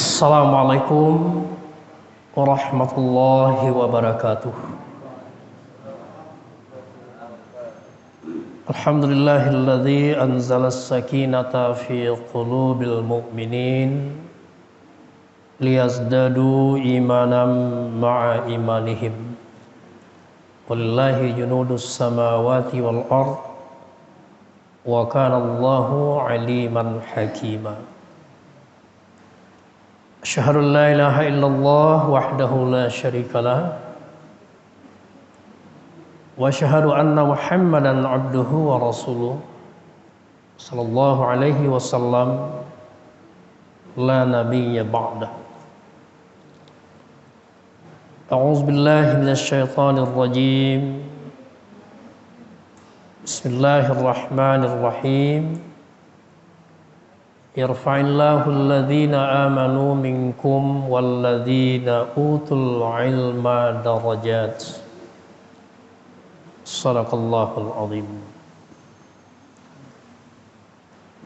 Assalamualaikum warahmatullahi wabarakatuh. Alhamdulillahilladzi anzala as-sakinata fi qulubil mu'minin liyazdadu imanan ma'a imanihim. Walillahi junudus samawati wal ard wa kana Allahu aliman hakima. Asyhadu an la ilaha illallah wahdahu la syarikalah wa asyhadu anna Muhammadan abduhu wa rasuluh sallallahu alaihi wasallam la nabiyya ba'dah. A'udzu billahi minasy syaithanir rajim. Bismillahirrahmanirrahim. Yarfa'illahu alladhina amanu minkum walladhina utul ilma darajat. Shadaqallahul azim.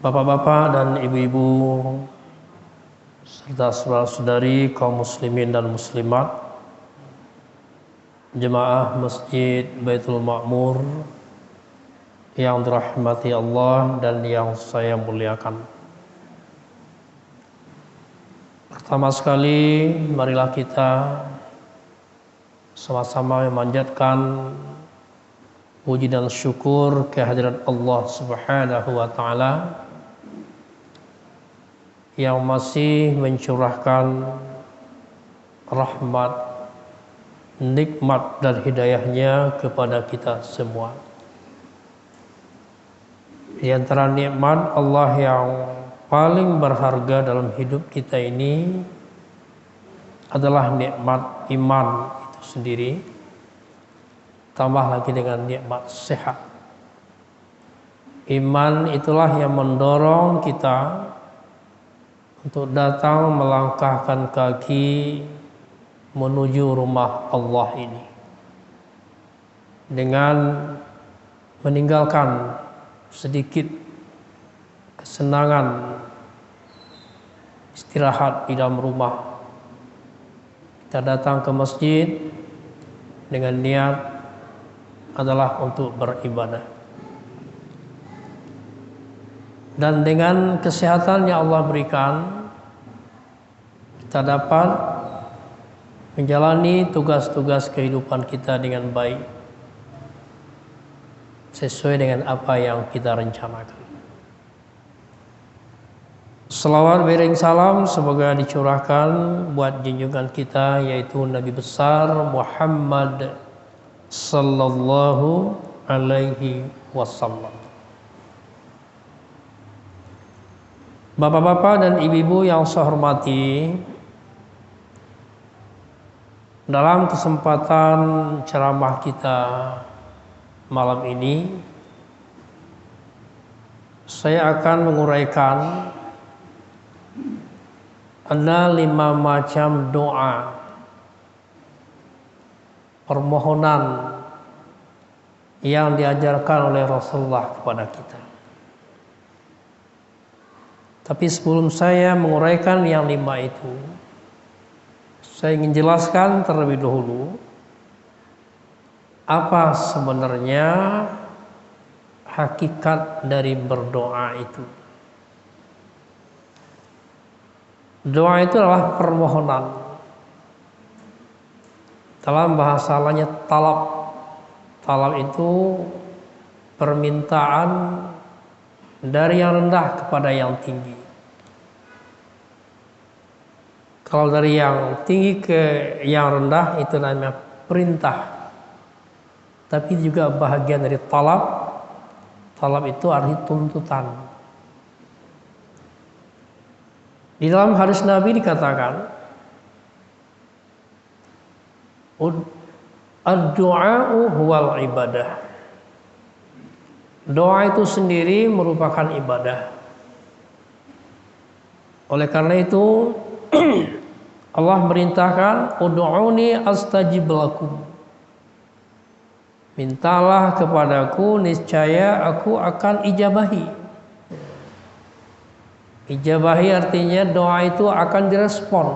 Bapak-bapak dan ibu-ibu serta saudara-saudari kaum muslimin dan muslimat, jemaah Masjid Baitul Ma'mur yang dirahmati Allah dan yang saya muliakan. Pertama sekali, marilah kita sama-sama memanjatkan puji dan syukur kehadirat Allah Subhanahu wa taala yang masih mencurahkan rahmat, nikmat dan hidayahnya kepada kita semua. Di antara nikmat Allah yang paling berharga dalam hidup kita ini adalah nikmat iman itu sendiri, tambah lagi dengan nikmat sehat. Iman itulah yang mendorong kita untuk datang melangkahkan kaki menuju rumah Allah ini dengan meninggalkan sedikit kesenangan istirahat di dalam rumah. Kita datang ke masjid dengan niat adalah untuk beribadah. Dan dengan kesehatan yang Allah berikan, kita dapat menjalani tugas-tugas kehidupan kita dengan baik, sesuai dengan apa yang kita rencanakan. Salawat beriring salam semoga dicurahkan buat junjungan kita, yaitu Nabi besar Muhammad sallallahu alaihi wasallam. Bapak-bapak dan ibu-ibu yang saya hormati, dalam kesempatan ceramah kita malam ini, saya akan menguraikan ada 5 macam doa permohonan yang diajarkan oleh Rasulullah kepada kita. Tapi sebelum saya menguraikan yang 5 itu, saya ingin jelaskan terlebih dahulu apa sebenarnya hakikat dari berdoa itu. Doa itu adalah permohonan. Dalam bahasa lainnya talab. Talab itu permintaan dari yang rendah kepada yang tinggi. Kalau dari yang tinggi ke yang rendah itu namanya perintah. Tapi juga bahagian dari talab. Talab itu arti tuntutan. Di dalam hadis Nabi dikatakan, ad-du'a'u huwal ibadah. Doa itu sendiri merupakan ibadah. Oleh karena itu Allah merintahkan, ud'uni astajib lakum. Mintalah kepadaku, niscaya aku akan ijabahi. Ijabahi artinya doa itu akan direspon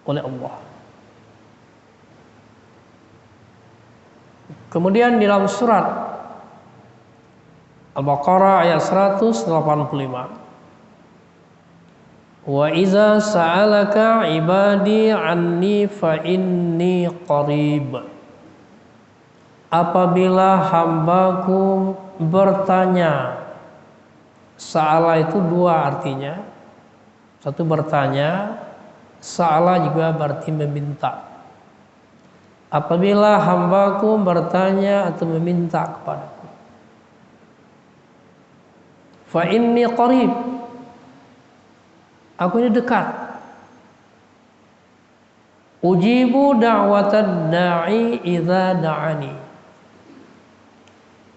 oleh Allah. Kemudian di dalam surat Al-Baqarah ayat 185. Wa iza sa'alaka ibadi anni fa inni qarib. Apabila hambaku bertanya, sa'ala itu dua artinya. Satu bertanya, sa'ala juga berarti meminta. Apabila hambaku bertanya atau meminta kepadaku, fa inni qarib, aku ini dekat. Ujibu da'watad da'i idza da'ani.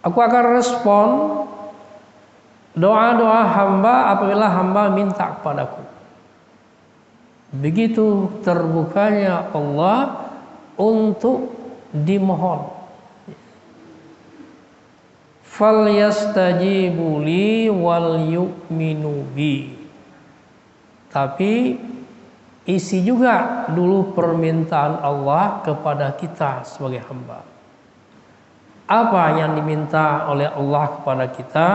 Aku akan respon doa-doa hamba apabila hamba minta kepadaku. Begitu terbukanya Allah untuk dimohon. Falyastajibu li wal yu'minu bi. Tapi isi juga dulu permintaan Allah kepada kita sebagai hamba. Apa yang diminta oleh Allah kepada kita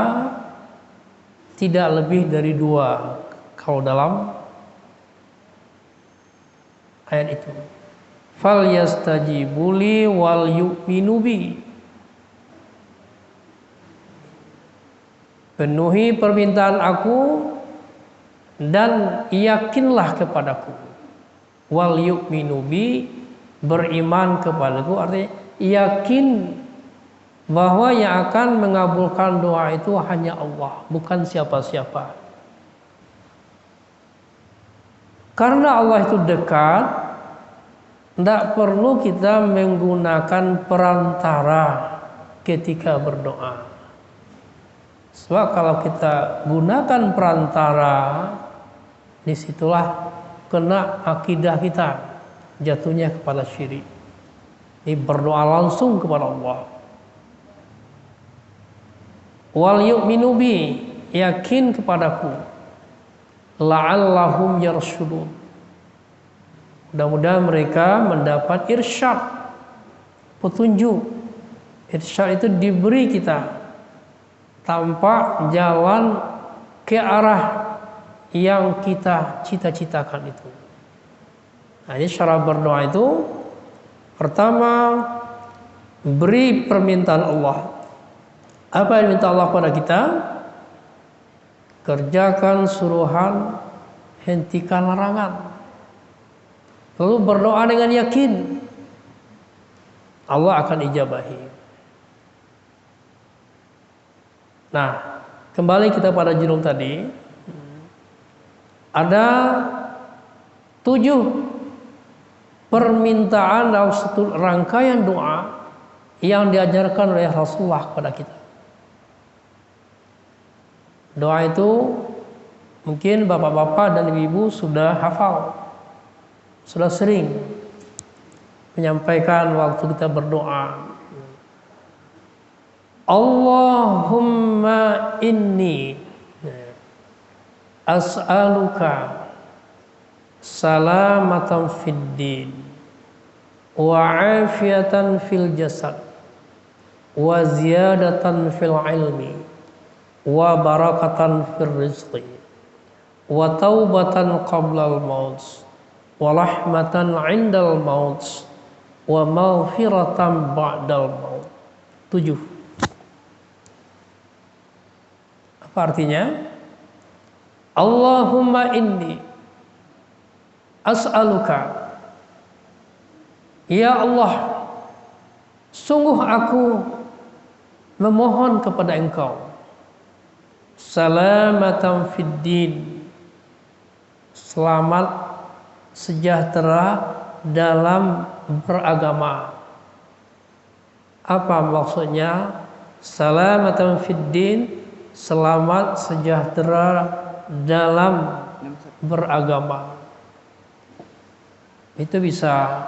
tidak lebih dari dua kalau dalam ayat itu. Falyastajibu li wal yu'minu bi. Penuhi permintaan aku dan yakinlah kepadaku. Wal yu'minu bi, beriman kepadaku artinya yakin bahwa yang akan mengabulkan doa itu hanya Allah, bukan siapa-siapa. Karena Allah itu dekat, tidak perlu kita menggunakan perantara ketika berdoa. Sebab kalau kita gunakan perantara, disitulah kena akidah kita, jatuhnya kepada syirik. Ini berdoa langsung kepada Allah. Wal yu'minu bi, yakin kepadaku. La'allahum yarshudun. Mudah-mudahan mereka mendapat irsyad, petunjuk. Irsyad itu diberi kita tanpa jalan ke arah yang kita cita-citakan itu. Nah, ini cara berdoa itu pertama beri permintaan Allah. Apa yang minta Allah kepada kita? Kerjakan suruhan, hentikan larangan. Lalu berdoa dengan yakin, Allah akan ijabahi. Nah, kembali kita pada judul tadi. Ada 7 permintaan dalam satu rangkaian doa yang diajarkan oleh Rasulullah kepada kita. Doa itu mungkin bapak-bapak dan ibu-ibu sudah hafal, sudah sering menyampaikan waktu kita berdoa. Allahumma inni as'aluka salamatan fid din wa afiyatan fil jasad wa ziyadatan fil ilmi wa barakatan fil rizqi wa taubatan qablal maut wa rahmatan indal maut wa maghfiratan ba'dal maut. 7. Apa artinya? Allahumma inni as'aluka, ya Allah, sungguh aku memohon kepada Engkau salamatan fid din, selamat sejahtera dalam beragama. Apa maksudnya? Salamatan fid din, selamat sejahtera dalam beragama. Itu bisa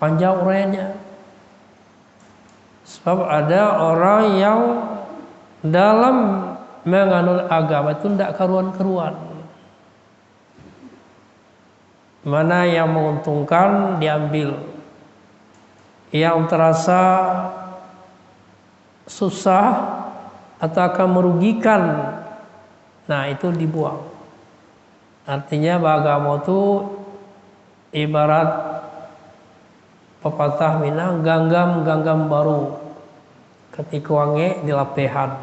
panjang uraiannya. Sebab ada orang yang dalam menganut agama itu tidak karuan-karuan. Mana yang menguntungkan diambil, yang terasa susah atau akan merugikan, nah itu dibuang. Artinya agama itu ibarat pepatah Minang, ganggam baru ketika wangi di lapehan.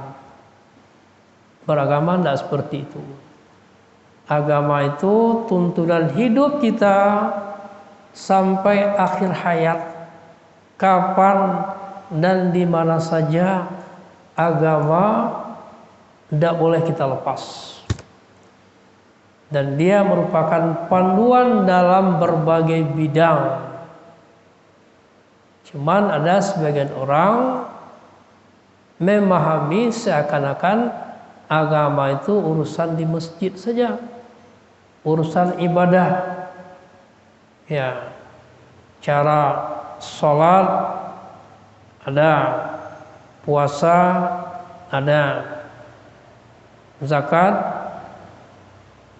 Beragama tidak seperti itu. Agama itu tuntunan hidup kita sampai akhir hayat. Kapan dan di mana saja agama tidak boleh kita lepas. Dan dia merupakan panduan dalam berbagai bidang. Cuman ada sebagian orang memahami seakan-akan agama itu urusan di masjid saja, urusan ibadah. Ya, cara sholat ada, puasa ada, zakat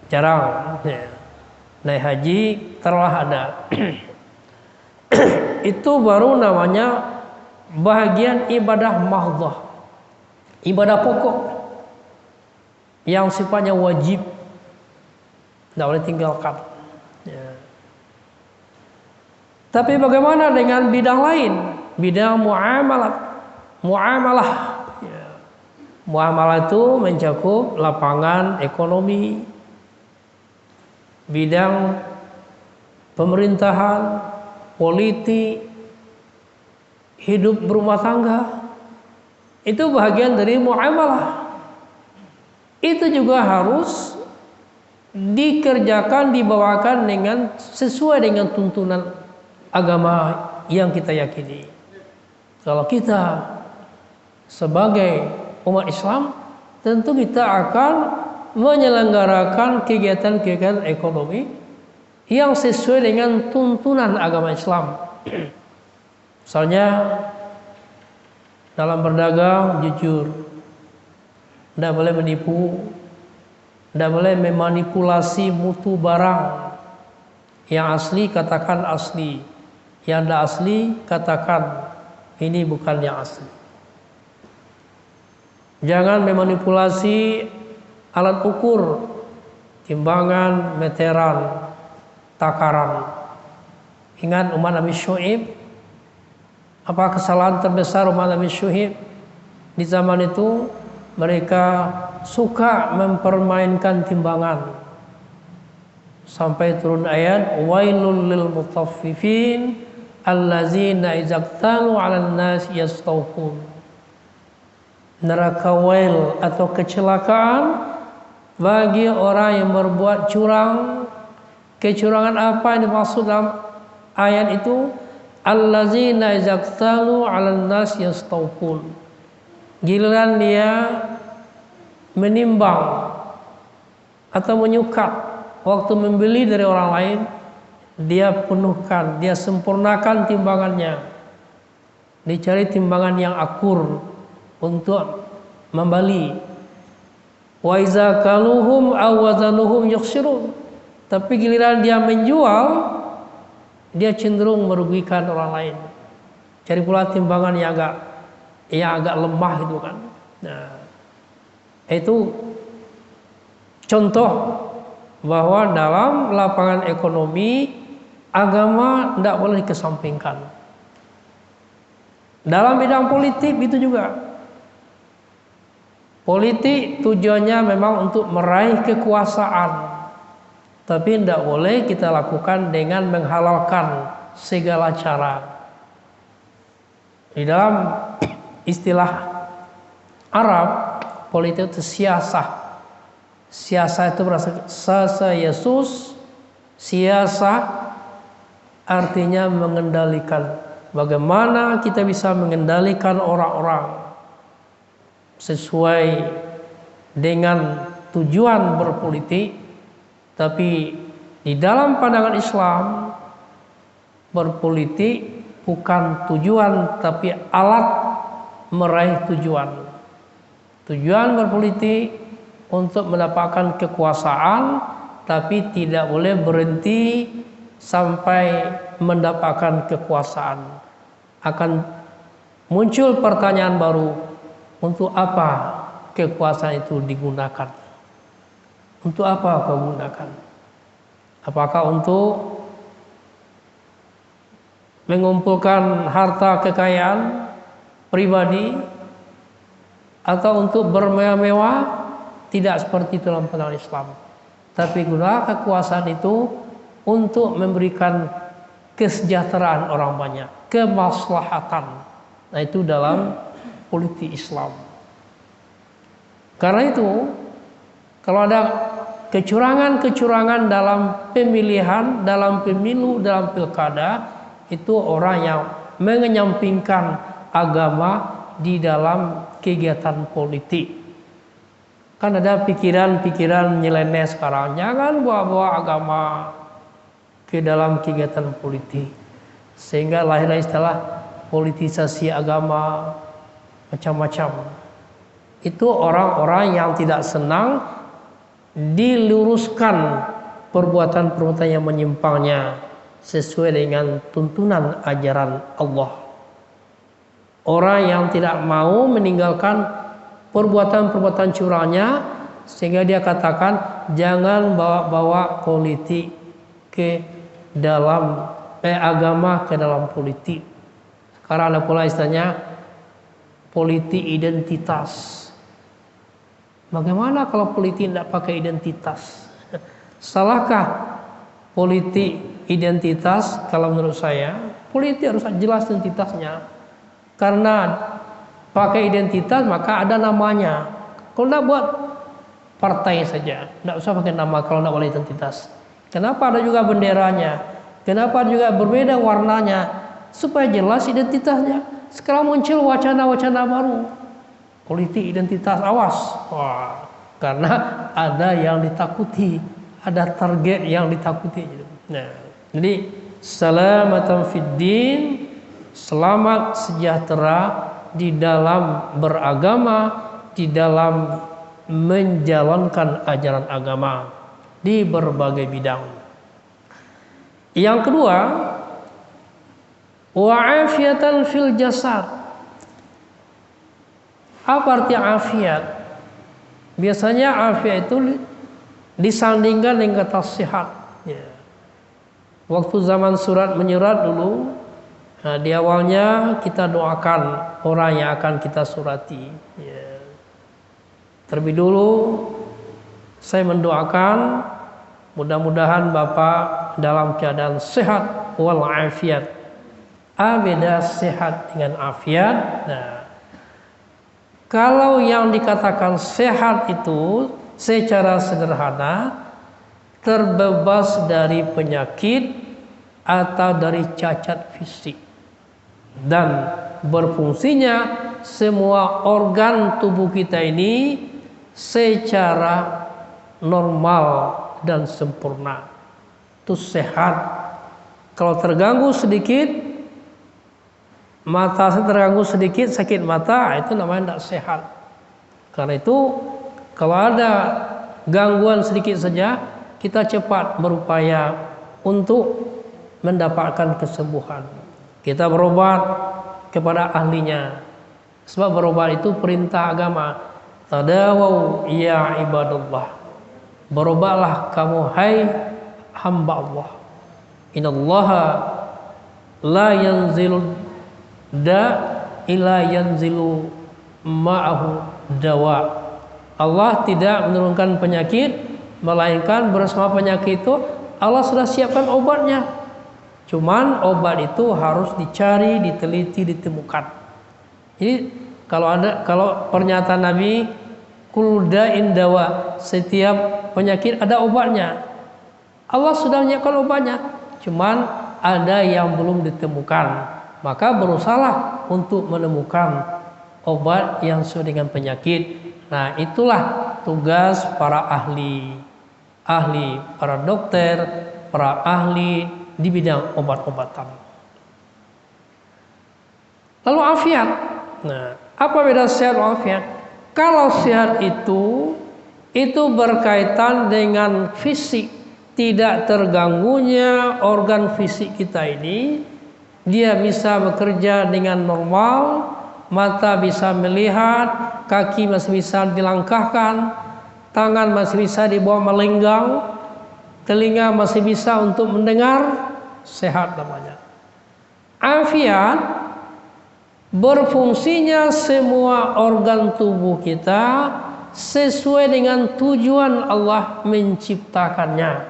jarang, ya. Naik haji telah ada. Itu baru namanya bahagian ibadah mahdhah, ibadah pokok yang sifatnya wajib, tidak boleh tinggalkan. Ya. Tapi bagaimana dengan bidang lain? Bidang muamalah. Ya. Muamalah itu mencakup lapangan ekonomi, bidang pemerintahan, politik, hidup berumah tangga. Itu bagian dari muamalah. Itu juga harus dikerjakan, dibawakan dengan sesuai dengan tuntunan agama yang kita yakini. Kalau kita sebagai umat Islam, tentu kita akan menyelenggarakan kegiatan-kegiatan ekonomi yang sesuai dengan tuntunan agama Islam. Misalnya dalam berdagang jujur, tidak boleh menipu, tidak boleh memanipulasi mutu barang. Yang asli katakan asli, yang tidak asli katakan ini bukan yang asli. Jangan memanipulasi alat ukur, timbangan, meteran, takaran. Ingat umat Nabi Syuaib, apa kesalahan terbesar umat Nabi Syuaib di zaman itu? Mereka suka mempermainkan timbangan sampai turun ayat wailul lil mutaffifin allazina izaqtalu 'alan nas yastawqun. Neraka wail atau kecelakaan bagi orang yang berbuat curang. Kecurangan apa yang dimaksud dalam ayat itu? Allazina izaqtalu 'alan nas yastawqun. Giliran dia menimbang atau menyukat waktu membeli dari orang lain, dia penuhkan, dia sempurnakan timbangannya. Dicari timbangan yang akur untuk membeli. Wa iza kaluhum aw wazanuhum yukhsirun. Tapi giliran dia menjual, dia cenderung merugikan orang lain. Cari pula timbangan yang agak lemah gitu kan. Nah, itu contoh bahwa dalam lapangan ekonomi agama tidak boleh dikesampingkan. Dalam bidang politik itu juga. Politik tujuannya memang untuk meraih kekuasaan, tapi tidak boleh kita lakukan dengan menghalalkan segala cara. Di dalam istilah Arab, politik itu siasah. Siasah itu berasal sasa Yesus. Siasah artinya mengendalikan. Bagaimana kita bisa mengendalikan orang-orang sesuai dengan tujuan berpolitik. Tapi di dalam pandangan Islam, berpolitik bukan tujuan tapi alat meraih tujuan. Tujuan berpolitik untuk mendapatkan kekuasaan, tapi tidak boleh berhenti sampai mendapatkan kekuasaan. Akan muncul pertanyaan baru, untuk apa kekuasaan itu digunakan? Untuk apa kau gunakan? Apakah untuk mengumpulkan harta kekayaan pribadi atau untuk bermewah-mewah? Tidak seperti itu dalam pandangan Islam. Tapi guna kekuasaan itu untuk memberikan kesejahteraan orang banyak, kemaslahatan. Nah, itu dalam politik Islam. Karena itu, kalau ada kecurangan-kecurangan dalam pemilihan, dalam pemilu, dalam pilkada, itu orang yang mengenyampingkan agama di dalam kegiatan politik. Kan ada pikiran-pikiran nyeleneh sekarang, jangan bawa-bawa agama ke dalam kegiatan politik, sehingga lahirlah istilah politisasi agama macam-macam. Itu orang-orang yang tidak senang diluruskan perbuatan-perbuatan yang menyimpangnya sesuai dengan tuntunan ajaran Allah. Orang yang tidak mau meninggalkan perbuatan-perbuatan curangnya, sehingga dia katakan jangan bawa-bawa politik ke dalam agama ke dalam politik. Sekarang ada pula istilahnya politik identitas. Bagaimana kalau politik tidak pakai identitas? Salahkah politik identitas? Kalau menurut saya, politik harus jelas identitasnya. Karena pakai identitas maka ada namanya. Kalau tidak buat partai saja, tidak usah pakai nama kalau tidak boleh identitas. Kenapa ada juga benderanya? Kenapa juga berbeda warnanya? Supaya jelas identitasnya. Sekarang muncul wacana-wacana baru. Politik identitas, awas. Wah, karena ada yang ditakuti, ada target yang ditakuti. Nah, jadi salamatan fid din, selamat sejahtera di dalam beragama, di dalam menjalankan ajaran agama di berbagai bidang. Yang kedua, wa'afiatan fil jasad. Apa arti afiat? Biasanya afiat itu disandingkan dengan kata sehat. Ya. Waktu zaman surat menyurat dulu, nah, di awalnya kita doakan orang yang akan kita surati. Ya. Terlebih dulu saya mendoakan mudah-mudahan Bapak dalam keadaan sehat walafiat. Beda sehat dengan afiat. Nah, kalau yang dikatakan sehat itu secara sederhana terbebas dari penyakit atau dari cacat fisik dan berfungsinya semua organ tubuh kita ini secara normal dan sempurna. Itu sehat. Kalau terganggu sedikit, mata saya terganggu sedikit, sakit mata, itu namanya tidak sehat. Karena itu kalau ada gangguan sedikit saja, kita cepat berupaya untuk mendapatkan kesembuhan. Kita berobat kepada ahlinya. Sebab berobat itu perintah agama. Tadawau ya ibadallah. Berobatlah kamu hai hamba Allah. Innallaha la yanzilul ila yanzilu ma'ahu dawa. Allah tidak menurunkan penyakit, melainkan bersama penyakit itu Allah sudah siapkan obatnya. Cuman obat itu harus dicari, diteliti, ditemukan. Jadi kalau pernyataan Nabi kullu da'in dawa, setiap penyakit ada obatnya. Allah sudah menyiapkan obatnya, cuman ada yang belum ditemukan. Maka berusahalah untuk menemukan obat yang sesuai dengan penyakit. Nah, itulah tugas para ahli, para dokter, para ahli di bidang obat-obatan. Lalu afiat. Nah, apa beda sehat dan afiat? Kalau sehat itu berkaitan dengan fisik, tidak terganggunya organ fisik kita ini, dia bisa bekerja dengan normal, mata bisa melihat, kaki masih bisa dilangkahkan, tangan masih bisa dibawa melenggang, telinga masih bisa untuk mendengar, sehat namanya. Afiat berfungsinya semua organ tubuh kita sesuai dengan tujuan Allah menciptakannya.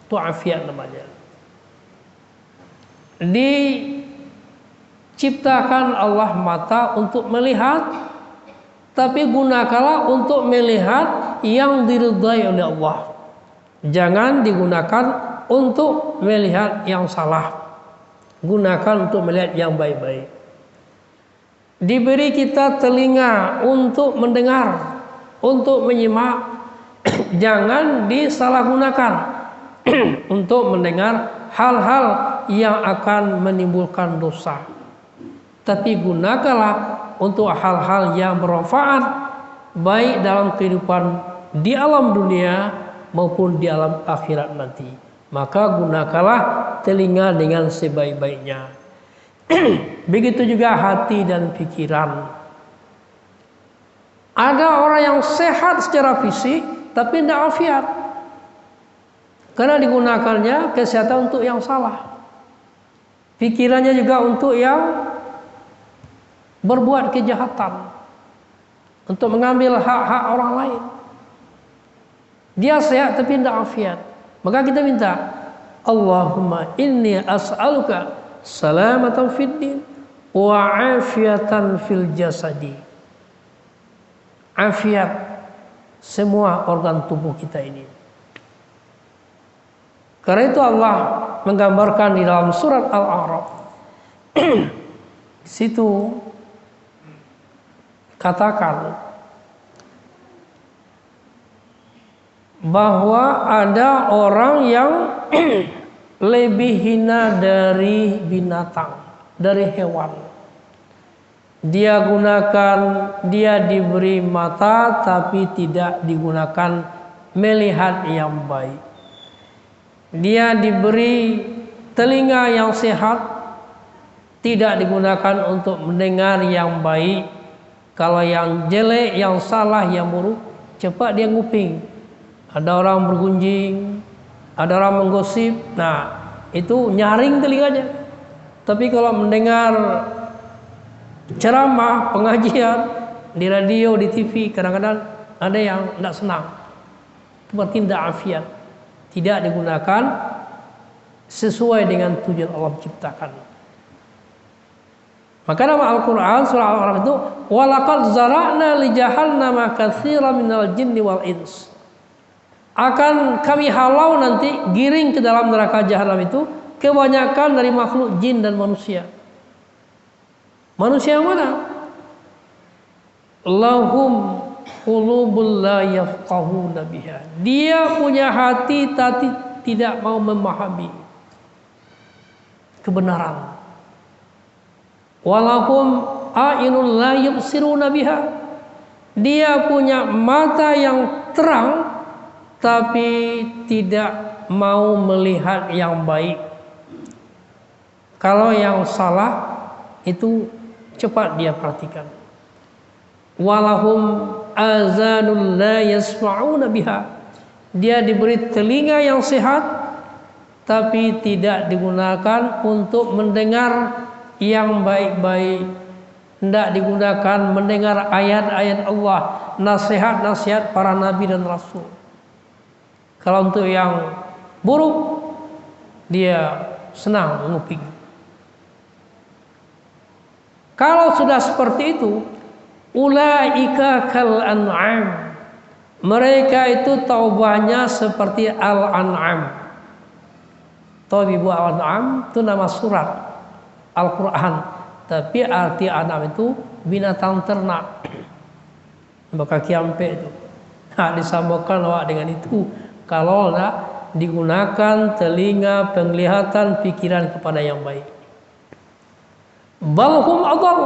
Itu afiat namanya. Diciptakan Allah mata untuk melihat, tapi gunakanlah untuk melihat yang diridhai oleh Allah. Jangan digunakan untuk melihat yang salah. Gunakan untuk melihat yang baik-baik. Diberi kita telinga untuk mendengar, untuk menyimak. Jangan disalahgunakan untuk mendengar hal-hal yang akan menimbulkan dosa. Tapi gunakanlah untuk hal-hal yang bermanfaat, baik dalam kehidupan di alam dunia maupun di alam akhirat nanti. Maka gunakanlah telinga dengan sebaik-baiknya. Begitu juga hati dan pikiran. Ada orang yang sehat secara fisik tapi tidak afiat, karena digunakannya kesehatan untuk yang salah. Pikirannya juga untuk yang berbuat kejahatan, untuk mengambil hak-hak orang lain. Dia sehat tapi tidak afiat. Maka kita minta, Allahumma inni as'aluka salamatan fid din wa afiatan fil jasadi. Afiat semua organ tubuh kita ini. Karena itu Allah menggambarkan di dalam surat Al-A'raf. Di situ katakan bahwa ada orang yang lebih hina dari binatang, dari hewan. Dia diberi mata tapi tidak digunakan melihat yang baik. Dia diberi telinga yang sehat, tidak digunakan untuk mendengar yang baik. Kalau yang jelek, yang salah, yang buruk, cepat dia nguping. Ada orang bergunjing, ada orang menggosip, nah itu nyaring telinganya. Tapi kalau mendengar ceramah, pengajian di radio, di TV, kadang-kadang ada yang tidak senang. Itu berarti tidak afiat, tidak digunakan sesuai dengan tujuan Allah menciptakan. Maka dalam Al-Quran surah Al-A'raf itu, walaqad zara'na li jahannama katsiran minal jinni wal ins. Akan kami halau nanti, giring ke dalam neraka jahanam itu kebanyakan dari makhluk jin dan manusia. Manusia yang mana? Lahum qulubul la yafqahuna biha. Dia punya hati tapi tidak mau memahami kebenaran. Walahum a'yunul la yubsiruna biha. Dia punya mata yang terang tapi tidak mau melihat yang baik. Kalau yang salah itu cepat dia perhatikan. Walahum azanul la yasma'una biha. Dia diberi telinga yang sehat tapi tidak digunakan untuk mendengar yang baik-baik. Tidak digunakan mendengar ayat-ayat Allah, nasihat-nasihat para nabi dan rasul. Kalau untuk yang buruk, dia senang nguping. Kalau sudah seperti itu, ulaika kal an'am. Mereka itu taubahnya seperti al-an'am. Tabibu al-an'am itu nama surat Al-Quran. Tapi arti an'am itu binatang ternak. Maka kiampe itu. Nah, disambungkan awak dengan itu. Kalau tidak digunakan telinga, penglihatan, pikiran kepada yang baik. Balhum adall,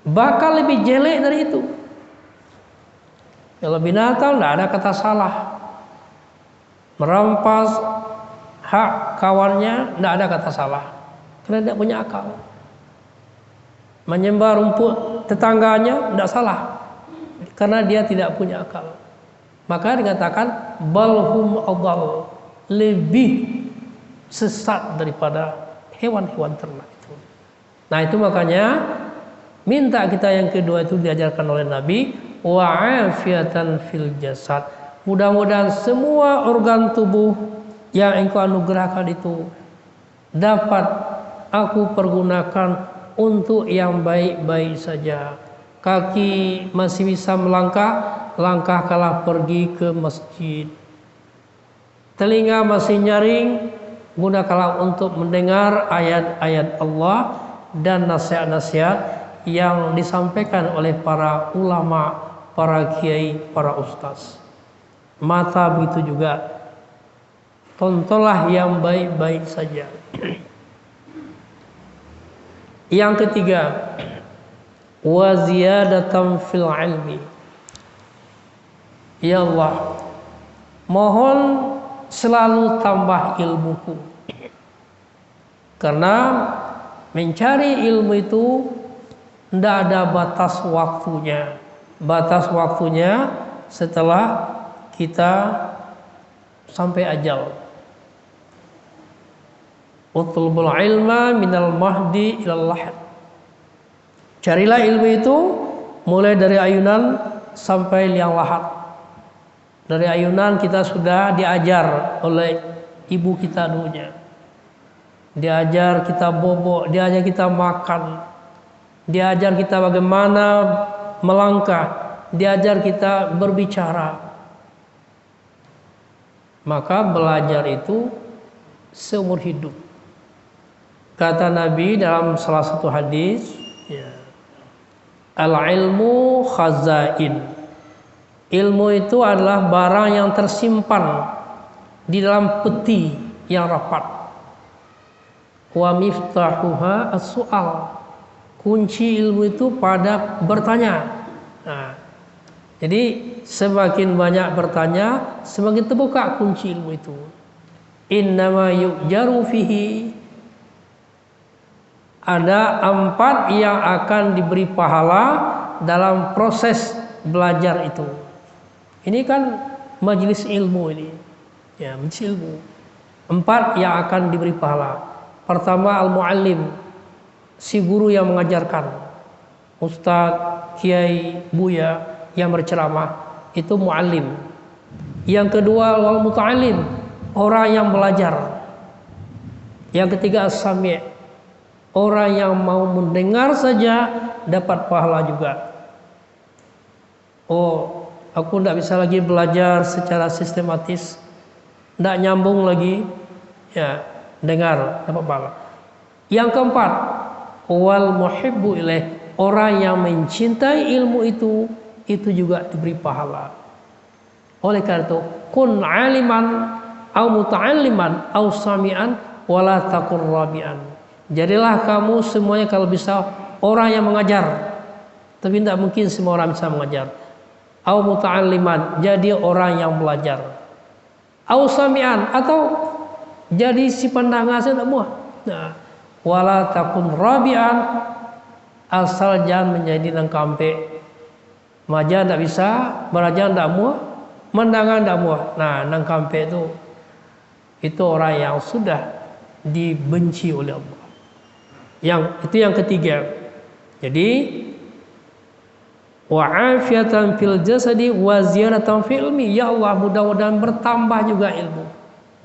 bakal lebih jelek dari itu. Kalau binatang tidak ada kata salah. Merampas hak kawannya tidak ada kata salah, karena tidak punya akal. Menyembah rumput tetangganya tidak salah, karena dia tidak punya akal. Maka dikatakan balhum adall, lebih sesat daripada hewan-hewan ternak itu. Nah itu makanya minta kita yang kedua itu diajarkan oleh Nabi, wa'afiatan fil jasad. Mudah-mudahan semua organ tubuh yang engkau anugerahkan itu dapat aku pergunakan untuk yang baik-baik saja. Kaki masih bisa melangkah, langkahkanlah pergi ke masjid. Telinga masih nyaring, gunakanlah untuk mendengar ayat-ayat Allah dan nasihat-nasihat yang disampaikan oleh para ulama, para kiai, para ustaz. Mata begitu juga, tontonlah yang baik-baik saja. Yang ketiga, wa ziyadatan fil ilmi. Ya Allah, mohon selalu tambah ilmuku. Karena mencari ilmu itu tidak ada batas waktunya. Batas waktunya setelah kita sampai ajal. Utlubul ilma minal mahdi ilal lahad. Carilah ilmu itu mulai dari ayunan sampai liang lahat. Dari ayunan kita sudah diajar oleh ibu kita dulunya. Diajar kita bobok, diajar kita makan, diajar kita bagaimana melangkah, diajar kita berbicara. Maka belajar itu seumur hidup. Kata Nabi dalam salah satu hadis, al-ilmu khazain. Ilmu itu adalah barang yang tersimpan di dalam peti yang rapat. Wa miftahuha as-su'al. Kunci ilmu itu pada bertanya. Nah, jadi semakin banyak bertanya, semakin terbuka kunci ilmu itu. Innama yu'jaru fihi. Ada 4 yang akan diberi pahala dalam proses belajar itu. Ini kan majelis ilmu ini. Ya, majelis ilmu. 4 yang akan diberi pahala. Pertama al-muallim, si guru yang mengajarkan. Ustadz, kiai, buya yang berceramah, itu muallim. Yang kedua wal muta'allim, orang yang belajar. Yang ketiga as-sami', orang yang mau mendengar saja dapat pahala juga. Oh, aku tidak bisa lagi belajar secara sistematis, tidak nyambung lagi, ya dengar dapat pahala. Yang keempat wal muhibbu ilaih, orang yang mencintai ilmu itu juga diberi pahala. Oleh karena itu, kun aliman au muta'alliman au sami'an wala takun rabi'an. Jadilah kamu semuanya kalau bisa orang yang mengajar. Tapi tidak mungkin semua orang bisa mengajar. Au muta'alliman, jadi orang yang belajar. Au sami'an, atau jadi si pendengar saja tidak muah. Nah, wala takun rabi'an, asal jangan menjadi nangkampe. Mengajar tidak bisa, belajar tidak muah, mendengar tidak muah. Nah, nangkampe itu orang yang sudah dibenci oleh Allah. Itu yang ketiga. Jadi wa'afiatan fil jasadi wa ziyaratan fil ilmi. Ya Allah, mudah-mudahan bertambah juga ilmu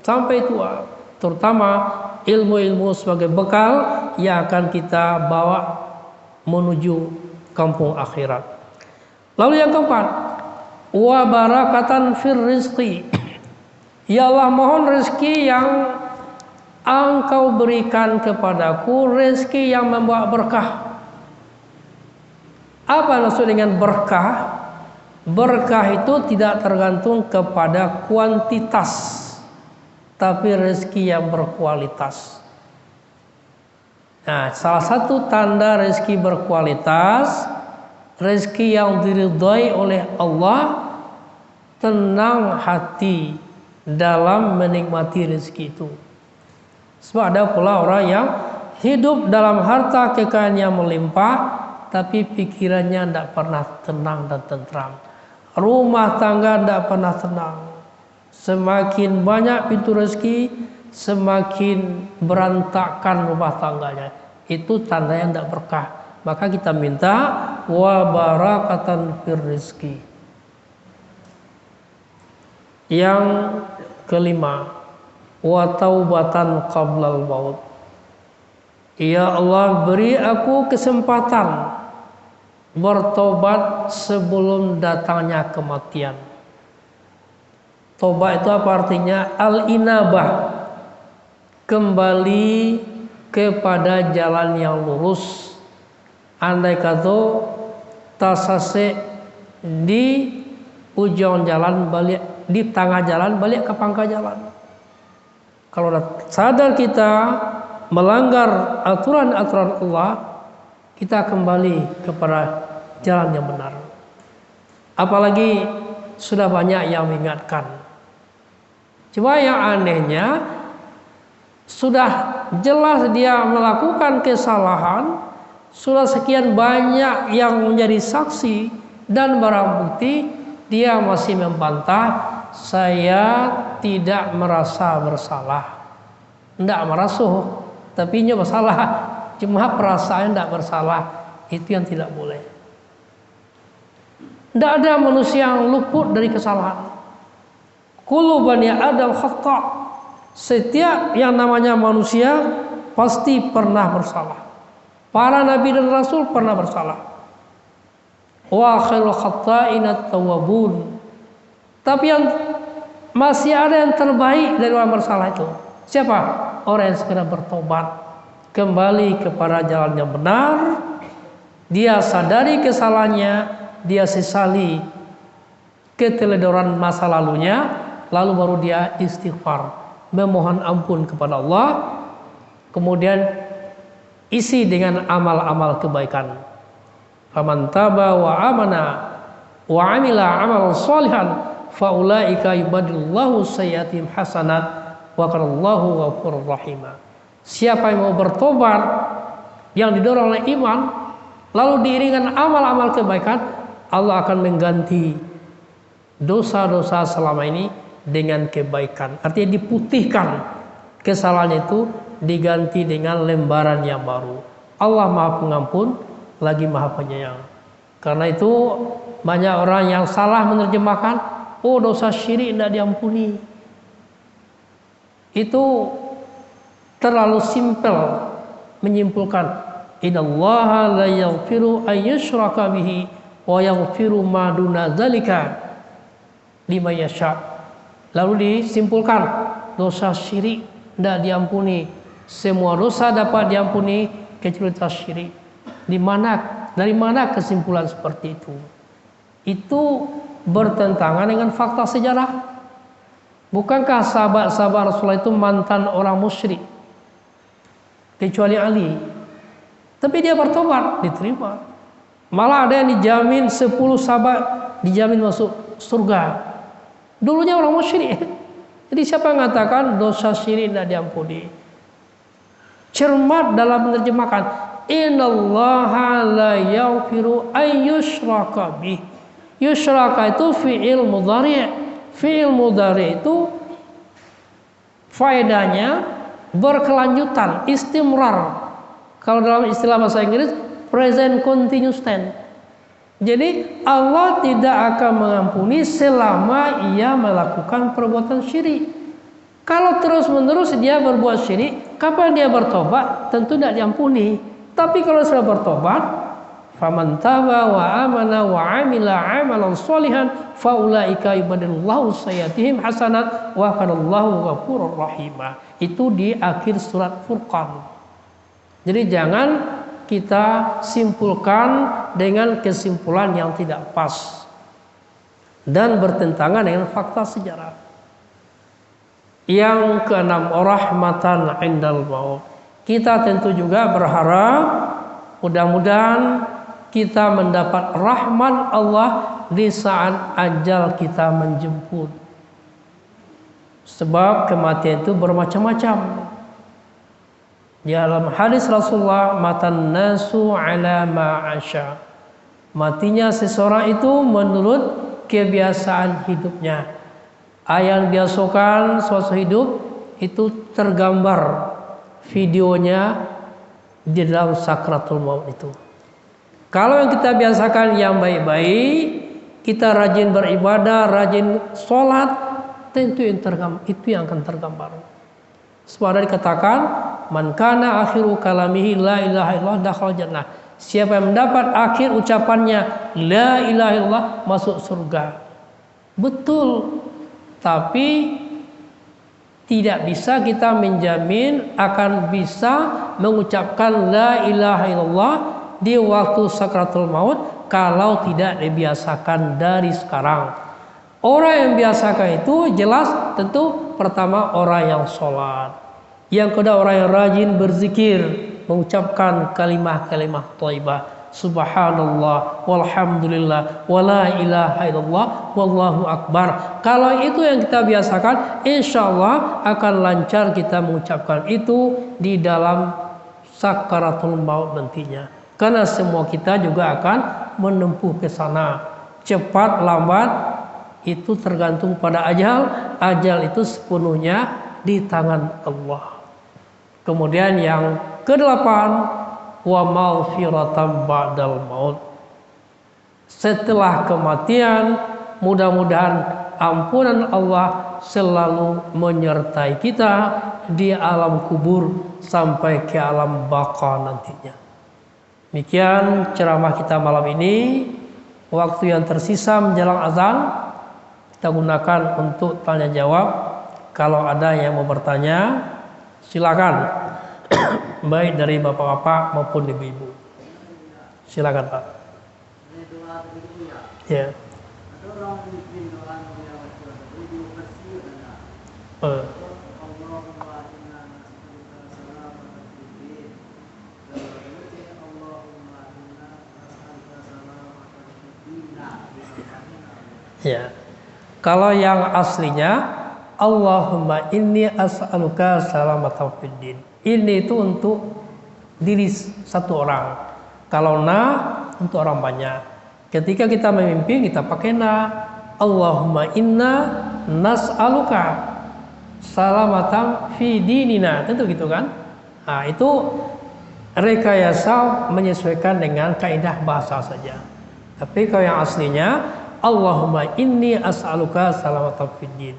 sampai tua, terutama ilmu-ilmu sebagai bekal yang akan kita bawa menuju kampung akhirat. Lalu yang keempat, wa barakatan fir rizqi. Ya Allah, mohon rezeki yang Engkau berikan kepadaku, rezeki yang membawa berkah. Apa maksud dengan berkah? Berkah itu tidak tergantung kepada kuantitas, tapi rezeki yang berkualitas. Nah, salah satu tanda rezeki berkualitas, rezeki yang diridhai oleh Allah, tenang hati dalam menikmati rezeki itu. Sebab ada pula orang yang hidup dalam harta kekayaan yang melimpah, tapi pikirannya tidak pernah tenang dan tentram. Rumah tangga tidak pernah tenang. Semakin banyak pintu rezeki, semakin berantakan rumah tangganya. Itu tanda yang tidak berkah. Maka kita minta wa barakatan fir rizki. Yang kelima, wa taubatan qablal maut. Ya Allah, beri aku kesempatan bertobat sebelum datangnya kematian. Tobat itu apa artinya? Al-inabah, kembali kepada jalan yang lurus. Andai kata tasase di ujung jalan, balik di tengah jalan, balik ke pangkal jalan. Kalau sadar kita melanggar aturan-aturan Allah, kita kembali kepada jalan yang benar. Apalagi sudah banyak yang mengingatkan. Cuma yang anehnya, sudah jelas dia melakukan kesalahan, sudah sekian banyak yang menjadi saksi dan barang bukti, dia masih membantah, saya tidak merasa bersalah. Tidak merasa, tapi ini bersalah. Cuma perasaan tidak bersalah, itu yang tidak boleh. Tidak ada manusia yang luput dari kesalahan. Kullu bani Adam khata'. Setiap yang namanya manusia pasti pernah bersalah. Para nabi dan rasul pernah bersalah. Wa khairul khata'ina tawwabun. Tapi yang masih ada yang terbaik dari orang bersalah itu. Siapa? Orang yang segera bertobat, kembali kepada jalan yang benar. Dia sadari kesalahannya, dia sesali keteledoran masa lalunya, lalu baru dia istighfar, memohon ampun kepada Allah, kemudian isi dengan amal-amal kebaikan. Faman taba wa amana wa amila amalan sholihan faulaika yubadillahu sayyiatihim hasanat wa kanallahu ghafurur rahim. Siapa yang mau bertobat, yang didorong oleh iman, lalu diiringi amal-amal kebaikan, Allah akan mengganti dosa-dosa selama ini dengan kebaikan. Artinya diputihkan kesalahan itu, diganti dengan lembaran yang baru. Allah Maha Pengampun lagi Maha Penyayang. Karena itu banyak orang yang salah menerjemahkan, oh dosa syirik tidak diampuni. Itu terlalu simpel menyimpulkan, innallaha la yaghfiru ay yushraka bihi wa yaghfiru ma duna dzalika liman yasha. Lalu disimpulkan, dosa syirik tidak diampuni. Semua dosa dapat diampuni kecuali dosa syirik. Dari mana kesimpulan seperti itu? Itu bertentangan dengan fakta sejarah. Bukankah sahabat-sahabat Rasulullah itu mantan orang musyrik? Kecuali Ali. Tapi dia bertobat, diterima. Malah ada yang dijamin 10 sahabat dijamin masuk surga. Dulunya orang musyrik. Jadi siapa yang mengatakan dosa syirik tidak diampuni? Cermat dalam menerjemahkan, innallaha la yaghfiru ay yushraka bih. Yushraka itu fi'il mudhari'. Fi'il mudhari' itu faedahnya berkelanjutan, istimrar. Kalau dalam istilah bahasa Inggris, present continuous tense. Jadi Allah tidak akan mengampuni selama ia melakukan perbuatan syirik. Kalau terus-menerus dia berbuat syirik, kapan dia bertobat? Tentu tidak diampuni. Tapi kalau sudah bertobat, faman taba wa amana wa amila amalan sholihan faulaika yubadillahu sayyiatihim hasanat wa kanallahu ghafurur rahim. Itu di akhir surat Furqan. Jadi jangan kita simpulkan dengan kesimpulan yang tidak pas dan bertentangan dengan fakta sejarah. Yang keenam, rahmatan indal maut. Kita tentu juga berharap mudah-mudahan kita mendapat rahmat Allah di saat ajal kita menjemput. Sebab kematian itu bermacam-macam. Di dalam hadis Rasulullah, matan nasu ala ma'asya. Matinya seseorang itu menurut kebiasaan hidupnya. Yang biasakan suatu hidup itu tergambar videonya di dalam sakratul maut itu. Kalau yang kita biasakan yang baik-baik, kita rajin beribadah, rajin sholat, tentu itu yang akan tergambar. Sebab dikatakan, man kana akhiru kalamihi la ilaha illallah dakhala jannah. Siapa yang mendapat akhir ucapannya la ilaha illallah masuk surga. Betul. Tapi tidak bisa kita menjamin akan bisa mengucapkan la ilaha illallah di waktu sakratul maut kalau tidak dibiasakan dari sekarang. Orang yang biasakan itu jelas tentu pertama orang yang sholat, yang kedua orang yang rajin berzikir, mengucapkan kalimat-kalimat thayyibah, subhanallah walhamdulillah wala ilaha illallah wallahu akbar. Kalau itu yang kita biasakan, insyaallah akan lancar kita mengucapkan itu di dalam sakaratul maut nantinya. Karena semua kita juga akan menempuh ke sana. Cepat lambat itu tergantung pada ajal. Ajal itu sepenuhnya di tangan Allah. Kemudian yang kedelapan, wa maghfiratan ba'dal maut. Setelah kematian, mudah-mudahan ampunan Allah selalu menyertai kita di alam kubur sampai ke alam baka nantinya. Demikian ceramah kita malam ini. Waktu yang tersisa menjelang azan kita gunakan untuk tanya jawab. Kalau ada yang mau bertanya, silakan. Baik dari bapak-bapak maupun ibu-ibu. Silakan Pak. Ya. Ya. Kalau yang aslinya Allahumma inni as'aluka salamatan fid din. Ini itu untuk diri satu orang. Kalau untuk orang banyak. Ketika kita memimpin kita pakai Allahumma inna nas'aluka salamatan fi dinina. Tentu gitu kan? Nah, itu rekayasa menyesuaikan dengan kaidah bahasa saja. Tapi kalau yang aslinya Allahumma inni as'aluka salamatan fid din.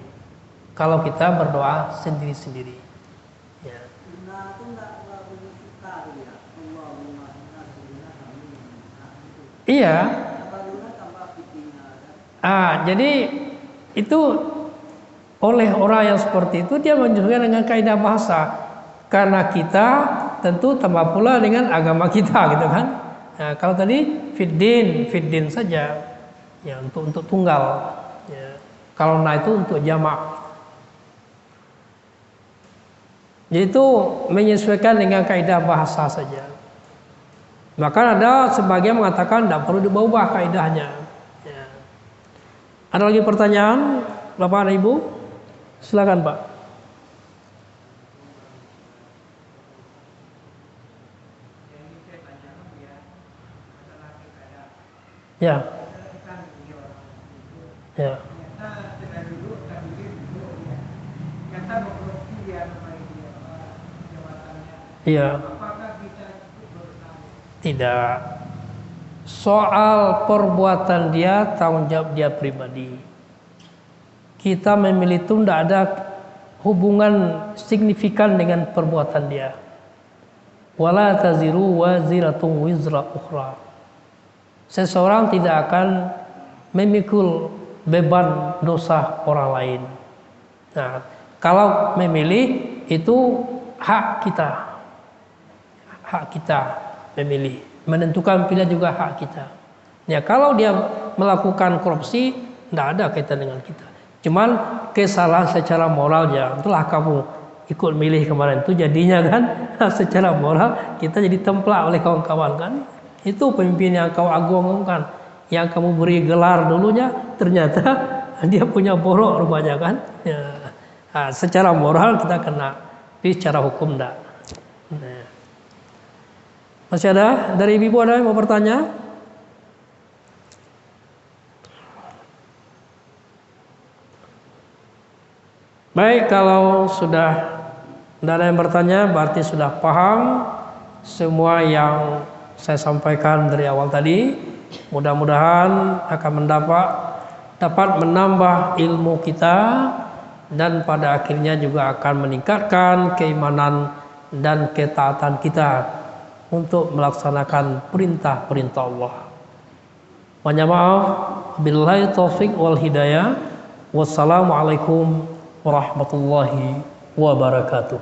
Kalau kita berdoa sendiri-sendiri. Ya. Iya. Jadi itu oleh orang yang seperti itu dia menyesuaikan dengan kaidah bahasa. Karena kita tentu tambah pula dengan agama kita gitu kan. Nah, kalau tadi fiddin saja. Ya, untuk tunggal. Ya. Kalau itu untuk jamak. Jadi itu menyesuaikan dengan kaidah bahasa saja. Bahkan ada sebagian mengatakan tidak perlu diubah kaidahnya. Ya. Ada lagi pertanyaan, Bapak dan Ibu? Silakan Pak. Ya. Ya. Iya. Tidak. Soal perbuatan dia tanggung jawab dia pribadi. Kita memilih itu tidak ada hubungan signifikan dengan perbuatan dia. Wala taziru waziratun wizra ukhra. Seseorang tidak akan memikul beban dosa orang lain. Nah, kalau memilih itu hak kita. Hak kita memilih, menentukan pilihan juga hak kita. Ya, kalau dia melakukan korupsi, tidak ada kaitan dengan kita. Cuman kesalahan secara moral ya, itulah kamu ikut milih kemarin itu jadinya kan secara moral kita jadi templak oleh kawan-kawan kan. Itu pemimpin yang kau agungkan, yang kamu beri gelar dulunya, ternyata dia punya borok rupanya kan. Ya. Nah, secara moral kita kena, tapi secara hukum enggak. Nah. Masih ada dari ibu ada yang mau bertanya? Baik, kalau sudah tidak ada yang bertanya, berarti sudah paham semua yang saya sampaikan dari awal tadi. Mudah-mudahan akan dapat menambah ilmu kita dan pada akhirnya juga akan meningkatkan keimanan dan ketaatan kita untuk melaksanakan perintah-perintah Allah. Mohon maaf, billahi taufik wal hidayah. Wassalamualaikum warahmatullahi wabarakatuh.